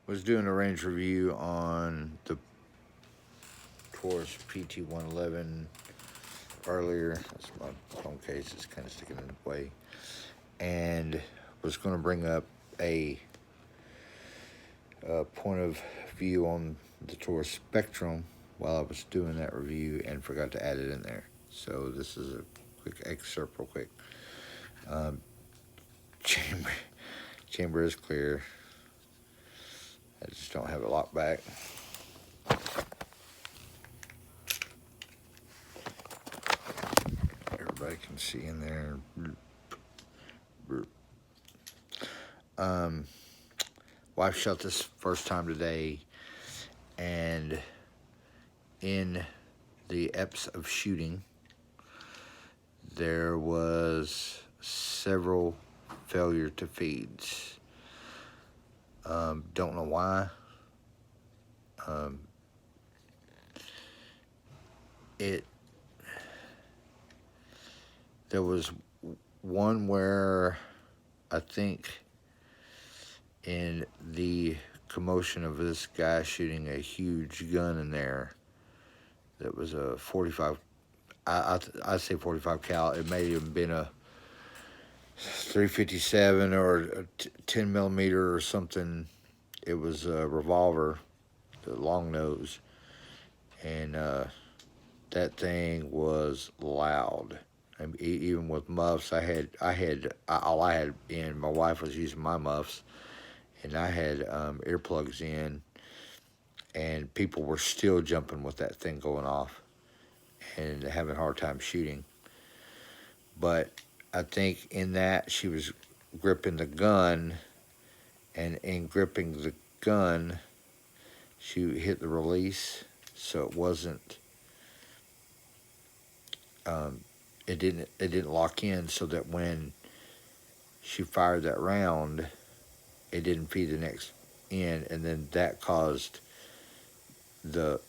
Was doing a range review on the Taurus PT-111 earlier. That's my phone case. It's kind of sticking in the way. And was going to bring up a point of view on the Taurus Spectrum while I was doing that review and forgot to add it in there. So this is a quick excerpt real quick. Chamber is clear. I just don't have it locked back. Everybody can see in there. Wife shot this first time today, and in the eps of shooting, there was several failure to feeds. Don't know why. There was one where I think in the commotion of this guy shooting a huge gun in there that was a 45, I say 45 cal. It may have been a 357 or a 10 millimeter or something. It was a revolver, the long nose, and that thing was loud. And even with muffs, all I had in. My wife was using my muffs, and I had earplugs in, and people were still jumping with that thing going off and having a hard time shooting. But I think in that she was gripping the gun, and in gripping the gun, she hit the release, so it wasn't. It didn't lock in, so that when she fired that round, it didn't feed the next end, and then that caused the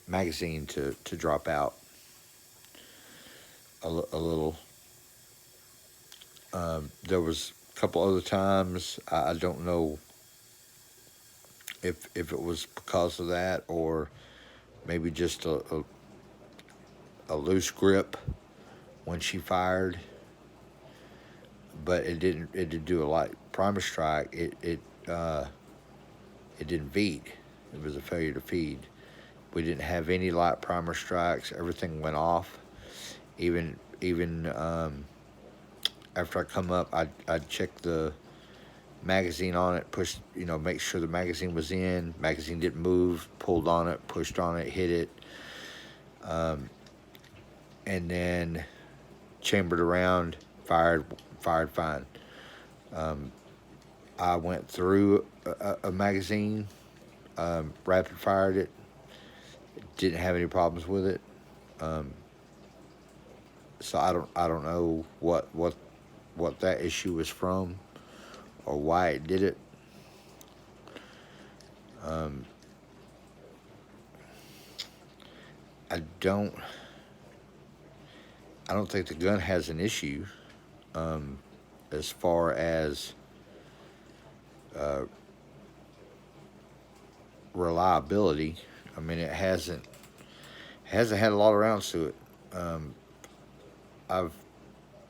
magazine to drop out a little. There was a couple other times. I don't know if it was because of that or maybe just a loose grip when she fired, but it didn't do a light primer strike. It didn't feed. It was a failure to feed. We didn't have any light primer strikes. Everything went off. Even after I come up, I'd check the magazine on it, push, make sure the magazine was in. Magazine didn't move. Pulled on it, pushed on it, hit it, and then chambered around, fired fine. I went through a magazine, rapid fired it. Didn't have any problems with it. So I don't know what that issue was from or why it did it. I don't think the gun has an issue as far as reliability. I mean, it hasn't had a lot of rounds to it. I've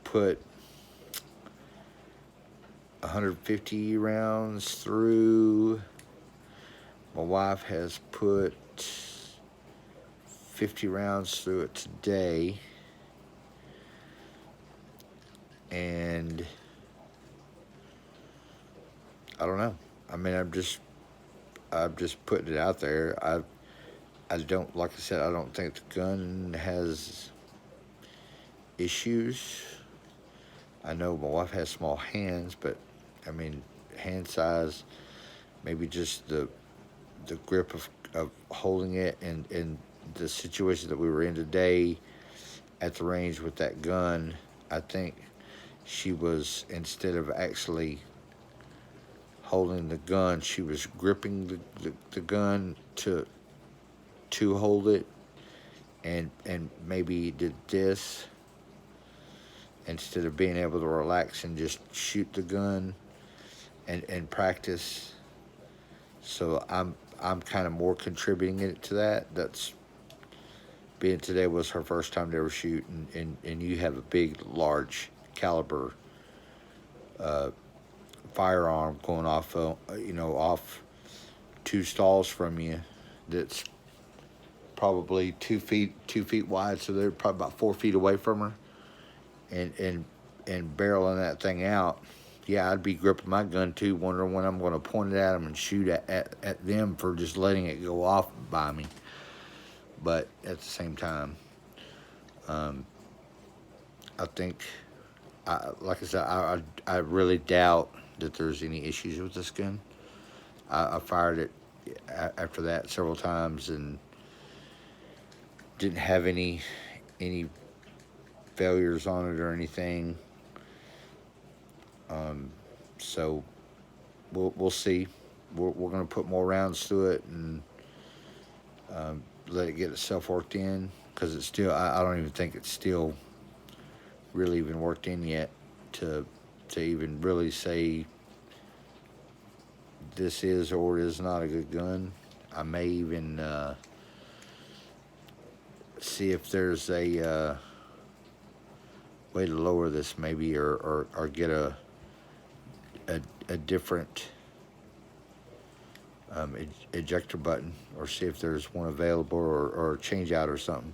put 150 rounds through. My wife has put 50 rounds through it today. And I don't know. I mean, I'm just putting it out there. I don't, like I said, I don't think the gun has issues. I know my wife has small hands, but I mean, hand size, maybe just the grip of holding it, and the situation that we were in today at the range with that gun. I think she was, instead of actually holding the gun, she was gripping the gun to hold it, and maybe did this instead of being able to relax and just shoot the gun. and practice. So I'm kind of more contributing it to that. That's being today was her first time to ever shoot, and you have a big, large caliber firearm going off, off 2 stalls from you. That's probably 2 feet wide, so they're probably about 4 feet away from her, and barreling that thing out. Yeah, I'd be gripping my gun too, wondering when I'm going to point it at them and shoot at them for just letting it go off by me. But at the same time, I think, like I said, I really doubt that there's any issues with this gun. I fired it after that several times and didn't have any failures on it or anything. So we'll see. We're going to put more rounds through it and let it get itself worked in, because it's still, I don't even think it's still really even worked in yet to even really say this is or is not a good gun. I may even see if there's a way to lower this maybe, or get a different ejector button, or see if there's one available, or a change out or something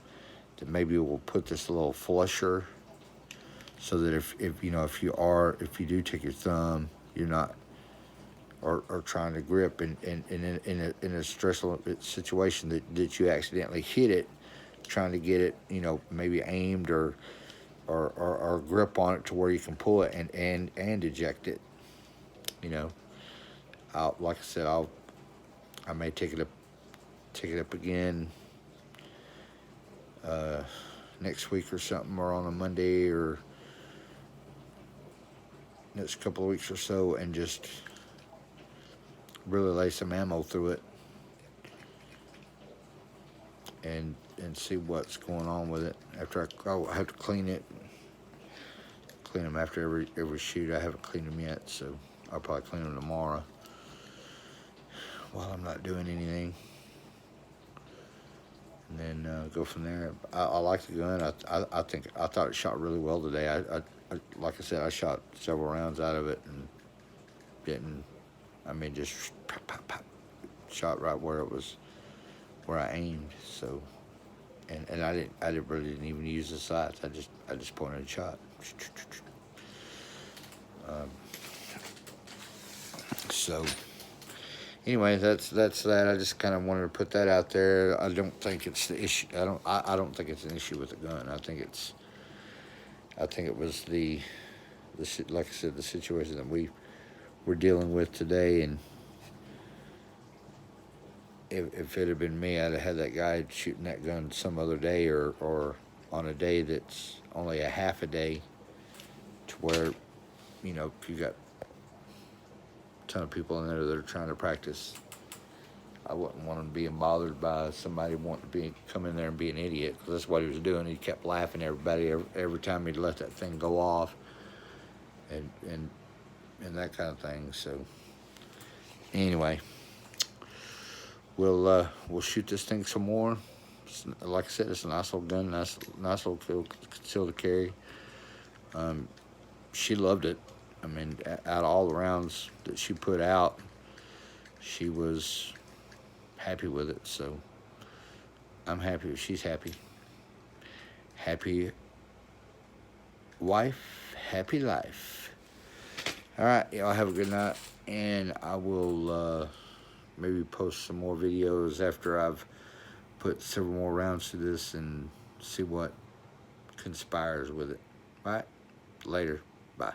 that maybe will put this a little flusher, so that if you do take your thumb, you're not or trying to grip in a stressful situation that you accidentally hit it trying to get it, maybe aimed or grip on it to where you can pull it and eject it. Like I said, I may take it up again next week or something, or on a Monday, or next couple of weeks or so, and just really lay some ammo through it and see what's going on with it. After I'll have to clean them after every shoot. I haven't cleaned them yet, so I'll probably clean them tomorrow while I'm not doing anything, and then go from there. I like the gun. I thought it shot really well today. I like I said, I shot several rounds out of it and didn't. I mean, just pop, pop, pop, shot right where I aimed. So, and I didn't even use the sights. I just pointed and shot. So anyway, that's that. I just kind of wanted to put that out there. I don't think it's the issue. I don't think it's an issue with the gun. I think it was like I said, the situation that we're dealing with today. And if it had been me, I'd have had that guy shooting that gun some other day, or on a day that's only a half a day, to where, if you got a ton of people in there that are trying to practice, I wouldn't want him being bothered by somebody wanting to come in there and be an idiot, because that's what he was doing. He kept laughing at everybody every time he'd let that thing go off, and that kind of thing. So anyway, we'll shoot this thing some more. Like I said, it's a nice little gun, nice little concealed carry. She loved it. I mean, out of all the rounds that she put out, she was happy with it. So I'm happy. She's happy. Happy wife, happy life. All right, y'all have a good night, and I will maybe post some more videos after I've put several more rounds to this and see what conspires with it. All right, later. Bye.